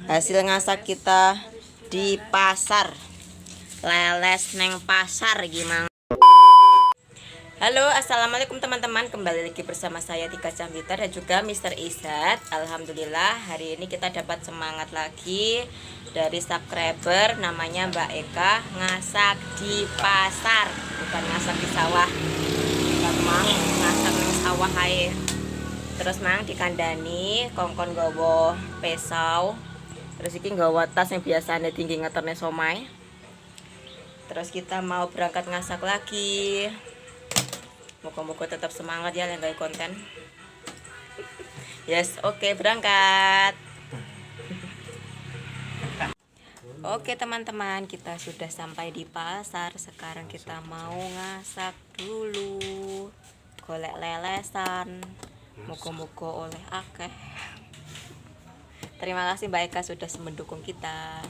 Hasil ngasak kita di pasar. Leles neng pasar gimana? Halo, assalamualaikum teman-teman. Kembali lagi bersama saya Tika Cambita dan juga Mr. Izat. Alhamdulillah hari ini kita dapat semangat lagi dari subscriber namanya Mbak Eka, ngasak di pasar, bukan ngasak di sawah. Kita mang ngasak di sawah ae. Terus mang dikandani kongkon gowo pesau. Terus iki nggawa tas yang biasanya tinggi ngeterne somai. Terus kita mau berangkat ngasak lagi. Moga-moga tetap semangat ya yang konten. Yes, oke, berangkat. Oke teman-teman, kita sudah sampai di pasar. Sekarang kita mau ngasak dulu. Golek lelesan. Moga-moga oleh akeh. Terima kasih Mbak Eka sudah mendukung kita.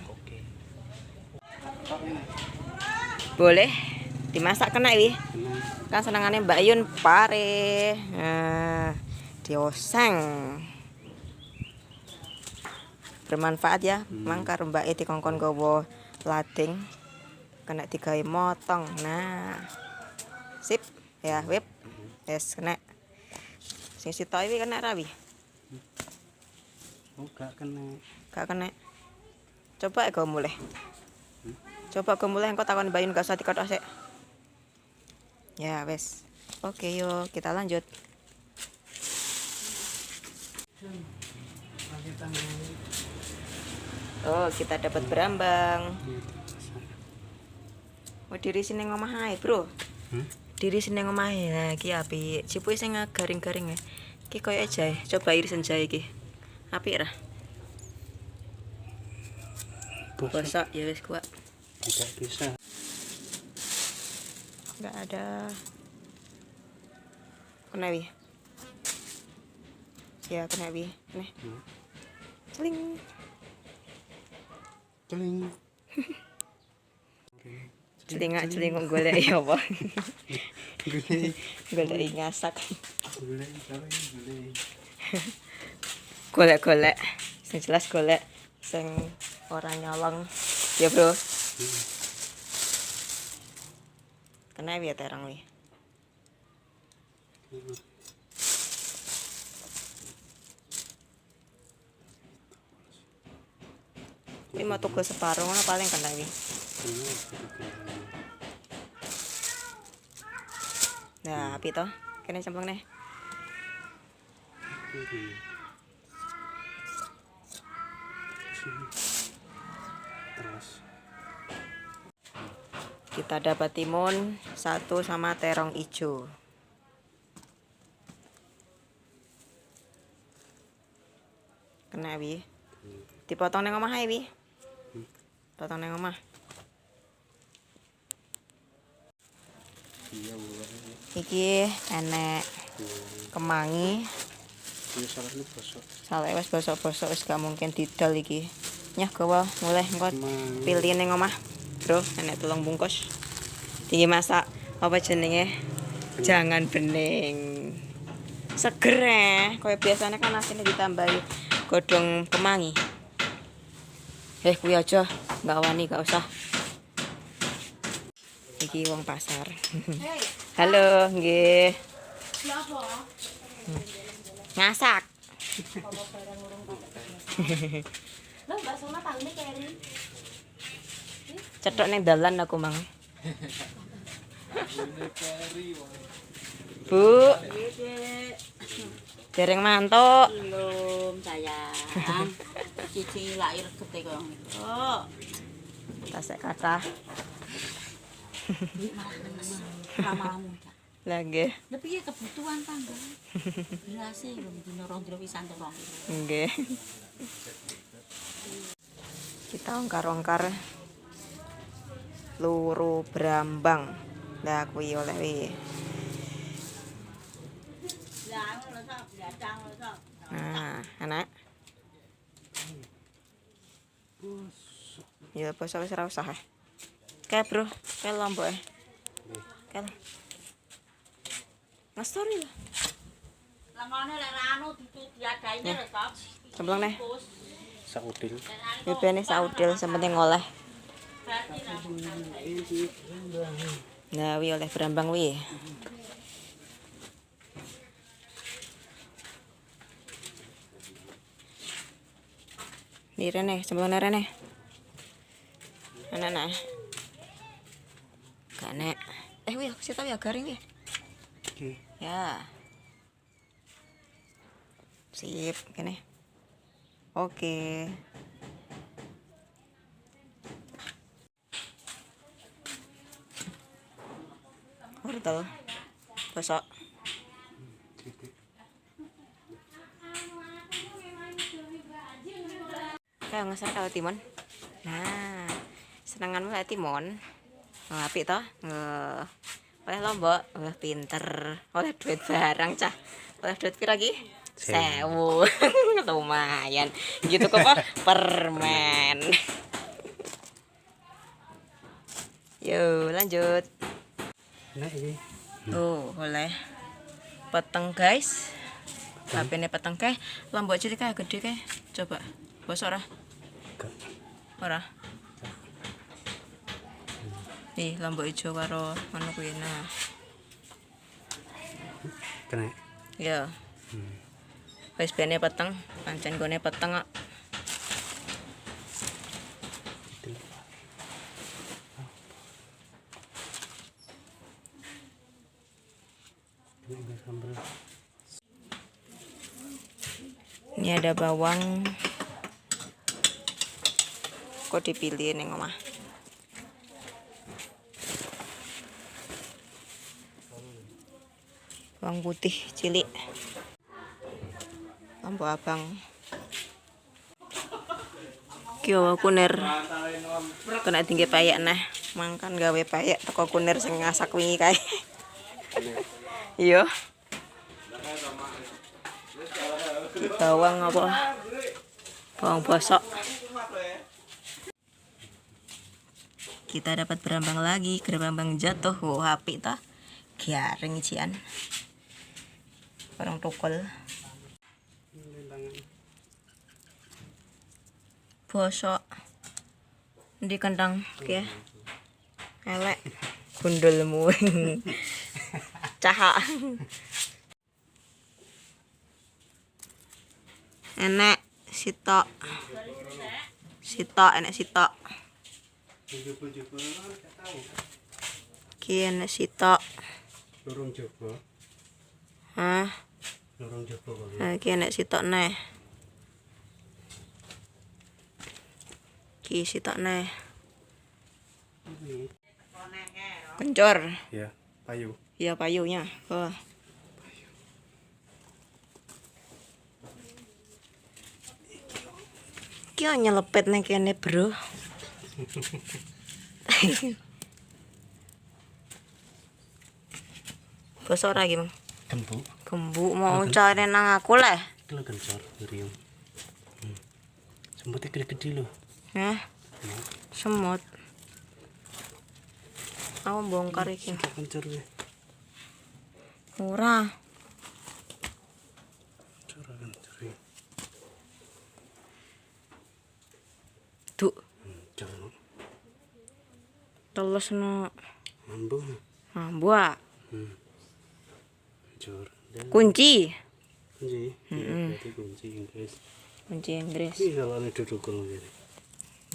Boleh dimasak kena wi. Kan senangannya Mbak Yun pare. Nah, dioseng. Bermanfaat ya. Mangkar Mbak E dikongkon gowo lading. Kena digawe motong. Nah. Sip. Ya, wip. Yes, kena. Sing sitok iki kena ra wi? Oh, gak kena. Gak kena. Coba go mulai. Coba go mulai engko takon Mbak Yun gak usah dikotok sik. Ya wes, oke yuk kita lanjut. Oh kita dapat berambang. Oh diri sini ngomah ae bro. Diri sini ngomah ae. Nah ki api. Cipuke sing garing-garing ya. Ki koyo jahe. Coba irisan jahe ki. Api ra. Bosok ya wes kuat. Tidak bisa. Enggak ada. Kena wi. Ya kena wi. Nih. Celing. Celing. Celingak golek ya apa? Golek ngasak. Golek. Sing jelas golek sing ora nyolong. Ya, Bro. Kena ya terang wi. Ini mau tuku separuh mana paling kena wi. Nah, api toh. Kena cemplung nih. Terus Kita dapat timun 1 sama terong hijau. Kena wi. Dipotong nang omah ae wi. Potong nang omah. iya Iki enek kemangi. iya salahnya bosok. Salah wis bosok-bosok wis gak mungkin didol iki. Nyah gawa mulai engko pilih ning omah. Bro, enek 3 bungkus. Dimasak apa jenenge? Jangan bening. Seger koyo biasanya kan asine ditambahi godhong kemangi. Kuwi aja, enggak wani, enggak usah. Iki wong pasar. Halo, nggih. Ngasak. Lah Mbak Sona tangane keri. Cetok ning dalan aku mang. Bu. Dereng mantuk. Belum sayang. Cici lahir gede kok. Oh. Tasek kathah. Ramamu. Lah nggih. Lah piye kebutuhan tangga? Berase lho dino rong dino pisan to rong. Nggih. Kita ongkar-ongkar luru berambang. Lah kuwi oleh wi. Nah, anak. Ya bosok wis ora usah. Kae, Bro. Kae lombok. Kae. Ngastori lah. Lamane lek anu diadaine lho, Sob. Cemplung nih. saudil. Bebene saudil sementing oleh. Nah, wi oleh berambang wi. Nih rene, sembelone rene. Anak-anak. Gak nek. Wi aku sih tahu ya garing wi. Oke. Ya. Sip, kene. Oke. Wortel. Bosok. Kayak ngasar kalau timun. Nah, senenganmu kayak timun. Apik toh? Oleh lombok, pinter. Oleh duit barang cah. Oleh duit pira ki? 1000. Lumayan. Gitu kok permen. Yo, lanjut. Nah ini. Tuh, oleh peteng guys. HP-ne peteng kae, lombok cilik kae gede kae. Coba. Bosok ora? Enggak. Ora. Nih, lombok ijo karo ngono kuwi nah. Kena. Ya. Wis bene peteng, pancen gone peteng kok. Ini sambal. Ini ada bawang. Kok dipilih ning omah? Bawang putih cilik. Lombok abang. Kyo kunir. Kena tinggi payek nah. Mangkan gawe payek teko kunir sing ngasak wingi kae. Iya. Bawang apa? Bawang bosok. Kita dapat berambang lagi, berambang jatuh. Oh, apik toh. Garing cian. Orang tukul. Bosok. Di kandang ya. Elek gundulmu. Cahak. Enek sitok. Sitok enek sitok. Ki enek sitok. Lorong Joko. Hah? Lorong Joko kok. Ki enek sitok neh. Ki sitok neh. Kencur. Ya, payu. Ya payunya. Oh. Ki nyelepet nang kene, Bro. Bosok ora iki, Mang? Gembu. Gembu mau cari nang aku leh. Itu kencor, ngeriung. Sempatnya gede-gede loh. Hah? Semut. Aku bongkar iki. Kencor ya. Ora. Kencor ya. Duk, Jangan. teles no. Mambu. Mbak. Kencor. Kunci. Kunci. Iya, berarti kunci Inggris. Kunci Inggris. Ini kalau ini duduk kalau gini.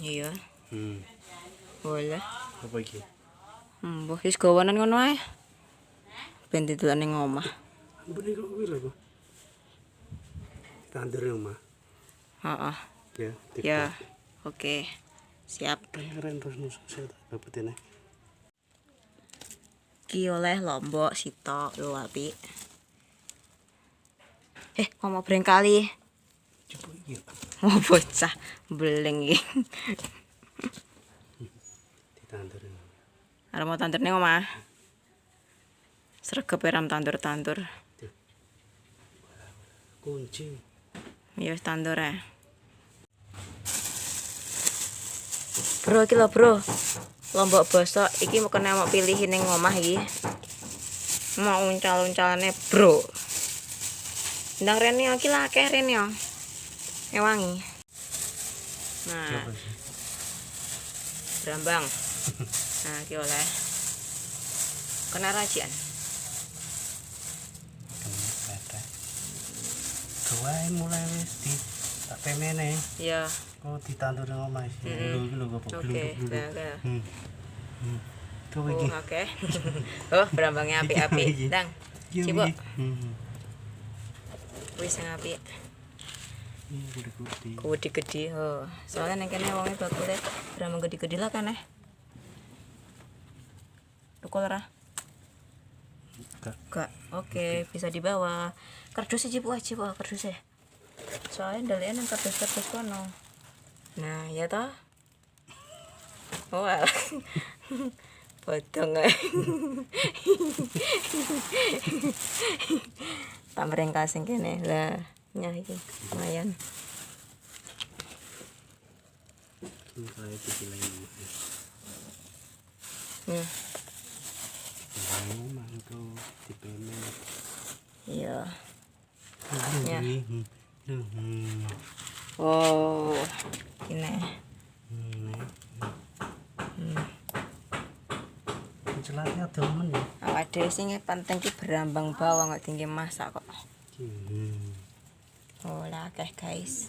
Iya, Hmm. boleh. Apa iki? Mbah wis gawanan ngono ae. Ben didelok ning omah. Ampun iki kok piro kok? Tandur rumah. Heeh. Ya, Ya. Oke. Siap. Keren terus nusuk saya dapetin ya. Ki oleh lombok sitok lho apik. Ngomong brengkali. Coba iki. Oh bocah beleng iki. Ditandur. Arep mau tandur ning omah. Sregep ram tandur-tandur. Kunci. Ya wis tandur ae. Bro iki lho, Bro. Lombok bosok iki mau kena mau pilihin ning omah iki. Mau uncal-uncalane, Bro. Ndang rene iki lah akeh rene yo. Ewangi. Nah, Siapa sih? berambang. Nah, iki oleh kena rajian. Kata. Gawae mulai wis di tak pemene. Ya. Oh, ditandur nang omah. Mm-mm. Lho kok Oke, gluduk-gluduk. nah. Tuh Oh, iki. oke. Oh, berambangnya api-api. Dang. Iya, Coba. iki. Wis sing apik. Iya, gede-gede. Gede gede. Oh, soalnya neng kene wonge bakule berambang gede-gede lah kan Tukul ora? Enggak. Enggak. Oke, bisa dibawa. Kardus aja Bu, kardusnya. Soalnya ndalian nang kardus-kardus kono. Nah, ya toh. Oh, alah. Potong. Tak merengkasing kene. Lah, nyah iki lumayan. Saya pikir lagi. Hmm. Omah tuh di pemene. Iya. Ya. Oh, ini. Celatnya temen ya. Awak dhewe sing penting ki berambang bawang kok tinggi masak kok. Oh, lah akeh guys.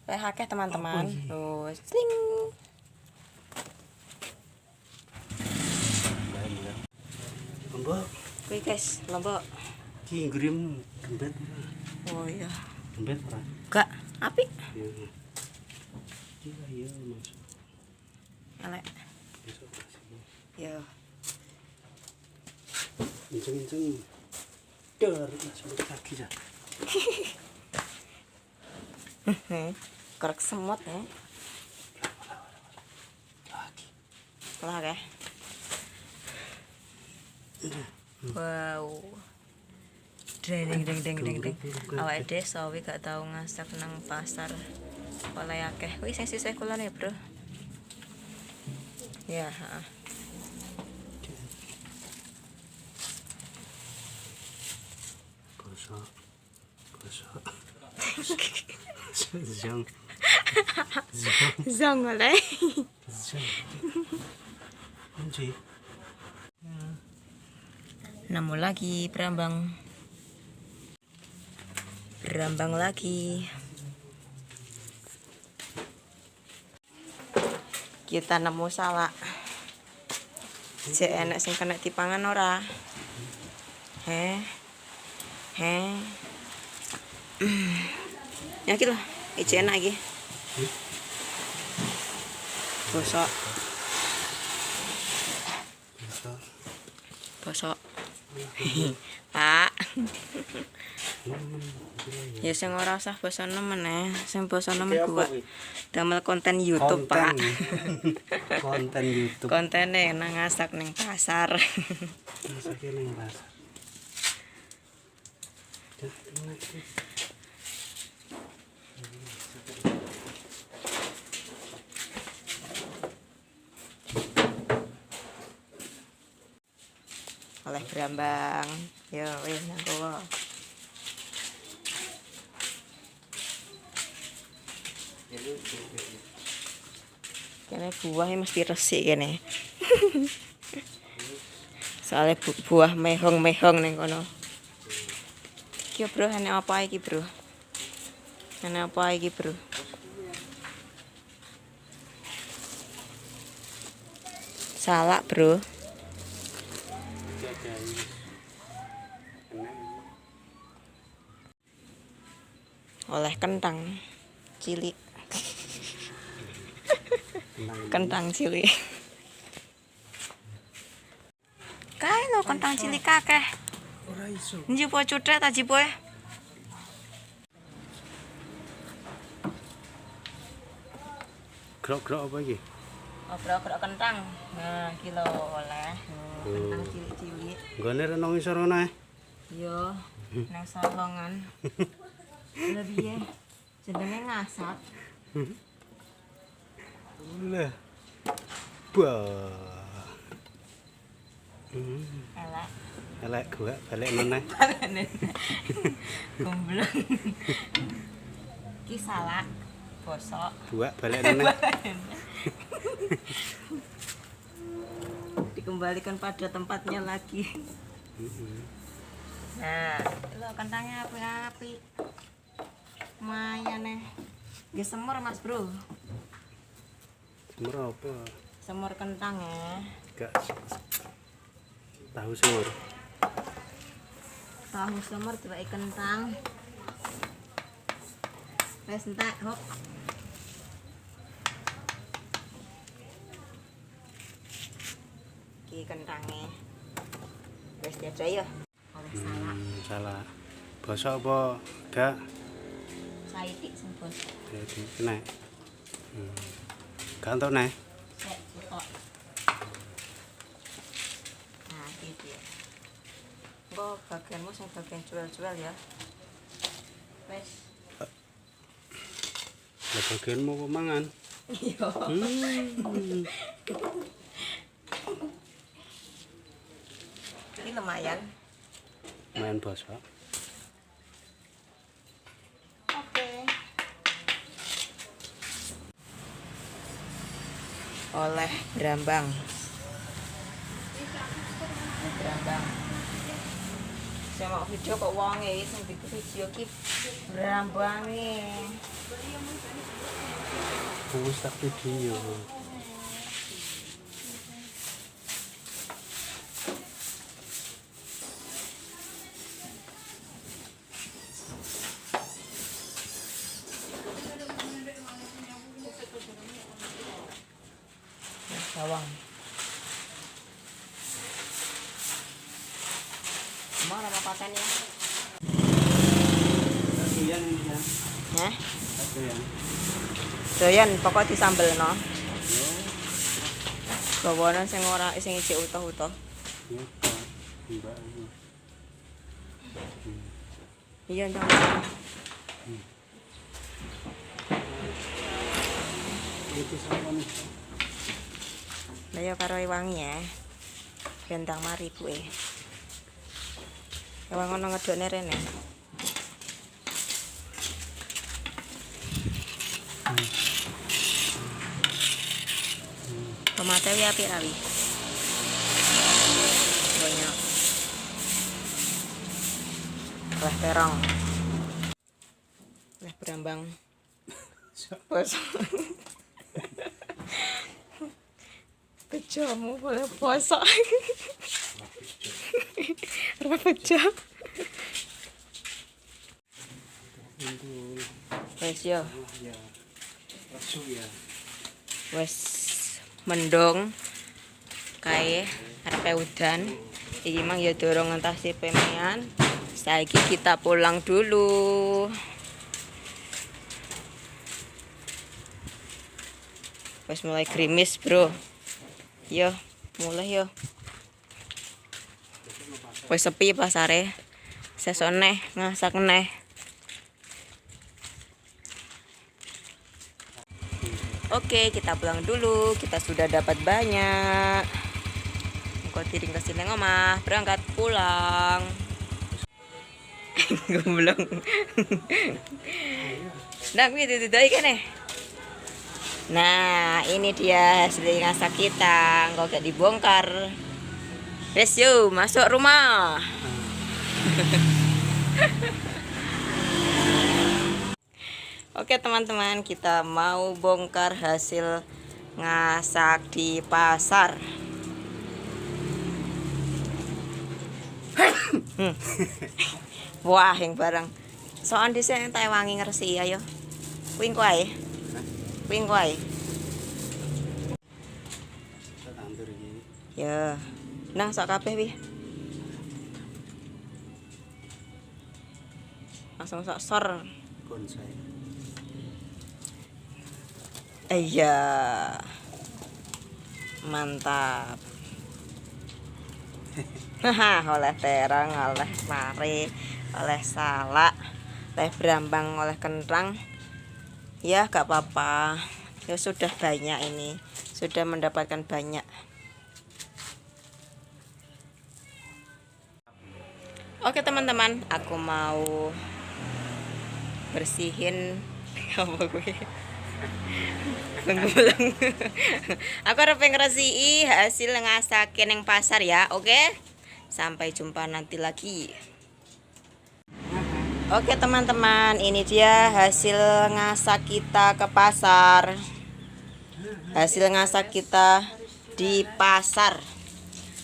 Akeh teman-teman. Oh, sling. Mbak, Kuwi guys, lombok. ki ngrim gembet. Oh iya. Gembet ora? Gak, apik. Iya. Iya, masuk. Elek. Besok kasih. Yo. Inceng-inceng. Dar, langsung kaki ya. Kerek semut ya. Lagi. Lah akeh. Wow. Deng deng deng deng deng. Awake dhewe sawi gak tau ngasak nang pasar. Oleh akeh. Kuwi sing sisih kula nih, Bro. Ya, heeh. Gosok. Zang. Zong oleh. Zang. Kunci. Nemu lagi berambang. Berambang lagi. Kita nemu salak. Jek enak sing kena dipangan ora? Heh. Ya iki lho, iki enak iki. Bosok. Bosok. Pak. Ya sing ora usah basa nemen sing basa nemen buat damel konten YouTube, Pak. Konten YouTube. Kontene nang ngasak ning pasar. Masake ning pasar. Oleh berambang. Yo wis nang kowe. Kene buahnya mesti resik kene. Soalnya buah mehong-mehong ning kono. Iki Bro, enek apa iki, Bro? Enek apa iki, Bro? Salak, Bro. Oleh kentang cilik. Kentang cilik. Kae lho kentang cilik kakeh. Ora iso. Njipo cuthek ta jipoe? Grok-grok apa iki? Obrok-obrok kentang. Nah, iki lho oleh. Kentang cilik-cilik. Nggone renong isor ngono ae. Yo, nang salongan. Lha piye? Jenenge ngasak. Lah. Wah. Elek. Elek gua balik meneh. Gomblong. Ki salak. bosok. Buak balik noneh. Dikembalikan pada tempatnya lagi. Nah, lo kentangnya api-api. Lumayan nih. Nggih semur Mas Bro. Semur apa? Semur kentang ya. Gak tahu semur. Tahu semur dibagi kentang. Wes entek, hop. Iki kentangnya. Wes diaja ya. Oleh salah. Salah. Bosok apa? Gak. Saitik sing bos. Jadi kena. Gak entuk neh. Sek butok. Nah, iki dia. Engko bagianmu sing bagian jual-jual ya. Wes. Lah bagianmu apa mangan? Iya. Ini lumayan. Main bosok. Oke. Oleh Brambang. Brambang. Saya mau video kok wonge sing bikin video ki Brambange. Wis tak video. Bawang. Mau nama paten ya? Doyan ya. Hah? Doyan. Doyan pokok disambelno. Gawane sing ora sing ijik utuh-utuh. Ya, Mbak. Iya, ndang. Itu sama nih. Lah ya karo wangi ya. Gendang mari buke. Ewang ngono ngedone rene. Tomate wi apik rawi. Banyak. Wah terong. Wah Brambang. Bos. Pejamu boleh poso. Berapa jam? Wes yo. Ya. Rasu ya. Wes mendung kae arepe udan. Iki mang ya dorong ngentasi pemean. Saiki kita pulang dulu. Wes mulai gerimis, Bro. Yo, mulai yo. Wes sepi pasare. Sesuk neh ngasak neh. Oke, kita pulang dulu. Kita sudah dapat banyak. Engko tiring ke sini ngomah, berangkat pulang. Gomblong. Nah, kuwi didoi kene. Nah, ini dia hasil ngasak kita. Engko gak dibongkar. Wes yo, masuk rumah. Oke teman-teman, kita mau bongkar hasil ngasak di pasar. Wah, yang barang. Soal dhisik entek wangi ngresi ayo. Kuwi engko ae. Kuwi engko ae. Tandur iki. Ya. Nah, sak kabeh wi. Langsung sak sor. Bonsai. Iya. Mantap. Haha, oleh terang, oleh mari, oleh salak, oleh Brambang, oleh kentang. Ya, gak apa-apa. Ya sudah banyak ini. Sudah mendapatkan banyak. Oke teman-teman, aku mau bersihin apa gue? Bengkuleng. Aku arep ngresiki hasil ngasake ning pasar ya. Oke. Sampai jumpa nanti lagi. Oke teman-teman, ini dia hasil ngasak kita ke pasar. Hasil ngasak kita di pasar.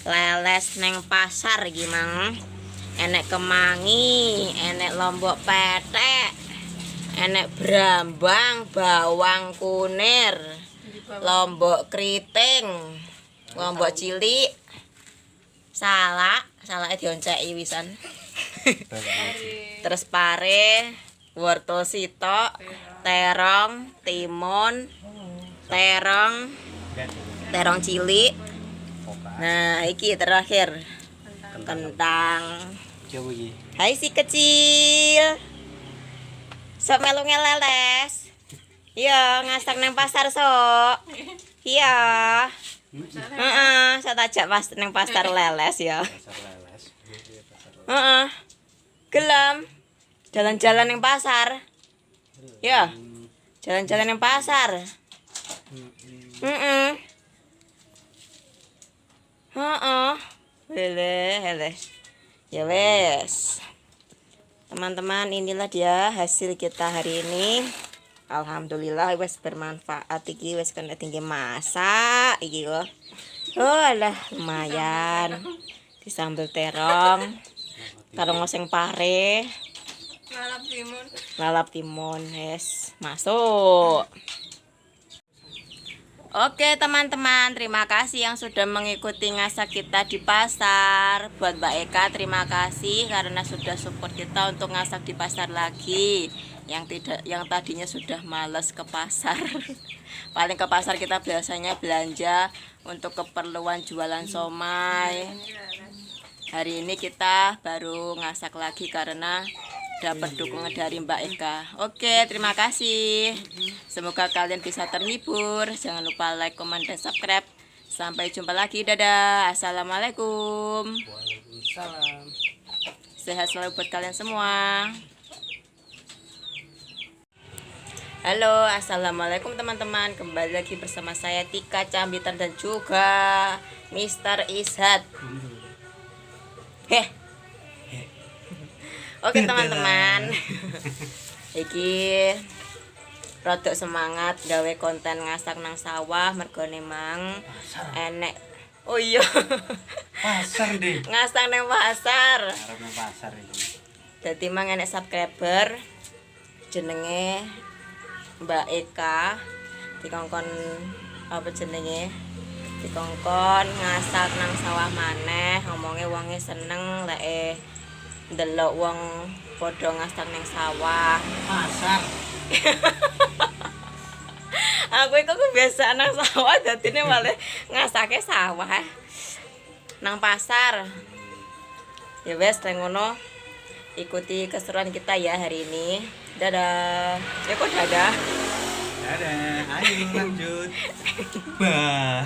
Leles neng pasar gimana? Enek kemangi, enek lombok petek, enek brambang, bawang kunir, lombok keriting, lombok cilik, salak dionceki wisan. Terus pare, wortel sitok, terong, timun, terong cilik. Nah, iki terakhir kentang. Coba iki. Hai si kecil. Sok melu ngeleles. Iya, ngasak nang pasar sok. Iya. Heeh, saya tajak pas nang pasar leles ya. Pasar leles. Heeh. Gelem. Jalan-jalan nang pasar. Ya. Jalan-jalan nang pasar. Heeh. Heeh. Hele. Ya wes. Teman-teman, inilah dia hasil kita hari ini. Alhamdulillah wes bermanfaat iki, wes kena tinggi masak iki loh. Oh alah lumayan. Disambel terong. Karo ngoseng pare. Lalap timun. Yes, masuk. Oke teman-teman, terima kasih yang sudah mengikuti ngasak kita di pasar. Buat Mbak Eka, terima kasih karena sudah support kita untuk ngasak di pasar lagi. Yang tadinya sudah males ke pasar. Paling ke pasar kita biasanya belanja untuk keperluan jualan somai. Hari ini kita baru ngasak lagi karena dapat dukungan dari Mbak Eka. Oke, terima kasih. Semoga kalian bisa terhibur. Jangan lupa like, comment, dan subscribe. Sampai jumpa lagi. Dadah. Assalamualaikum. Waalaikumsalam. Sehat selalu buat kalian semua. Halo, assalamualaikum teman-teman. Kembali lagi bersama saya Tika Cambitan dan juga Mr. Ishad. Oke teman-teman, iki rodok semangat gawe konten ngasak nang sawah mergone mang enek. Oh iya. Pasar deh. Ngasak nang pasar. Arep nang pasar iki. Dadi mang enek subscriber jenenge Mbak Eka dikongkon apa jenenge? Dikongkon ngasak nang sawah maneh, ngomongnya wonge seneng lek ndelok wong padha ngasak nang sawah. Pasar. Aku iku kebiasaan nang sawah dadine malah ngasake sawah nang pasar. Ya wes ngono. Ikuti keseruan kita ya hari ini. Dadah. Ya kok dadah. Dadah. Ayo lanjut. Bah.